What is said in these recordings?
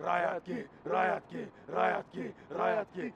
Rajatkin, rajatkin, rajatkin, rajatkin.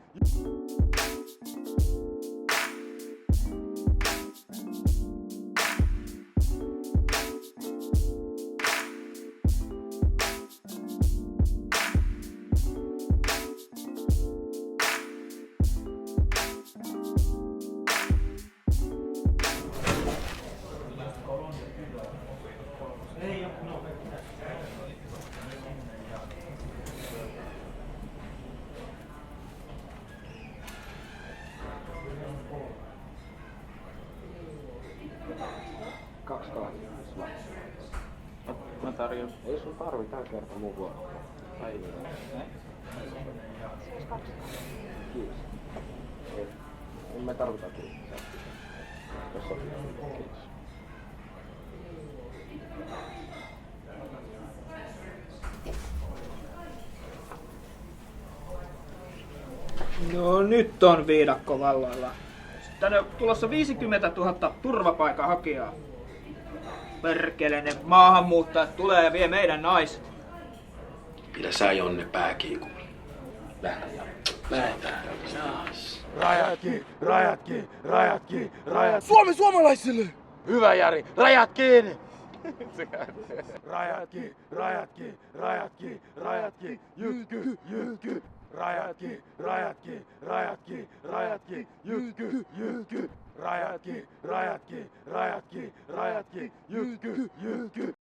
Kaksi kahvia. Mä tarjoan. Ei sun tarvi tää kerta mun vuoro. Ai. Kiitos. Ei. En me tarvita kiitos. Jos sopii. Kiitos. No nyt on viidakko valloilla. Tänne on tulossa 50 000 turvapaikanhakijaa. Perkele, ne maahanmuuttajat tulee ja vie meidän naiset. Pidä sä Jonne pääkiinni. Lähdetään. Rajatkin, rajatkin, rajatkin, rajatkin. Suomi suomalaisille! Hyvä Jari, rajat kiinni! Rajatkin, rajatkin, rajatkin, rajatkin, jytky, jytky. Rajatkin, rajatkin, rajatkin, rajatkin, jytky, jytky. Rajatkin, rajatkin, rajatkin, rajatkin, jytky, jytky.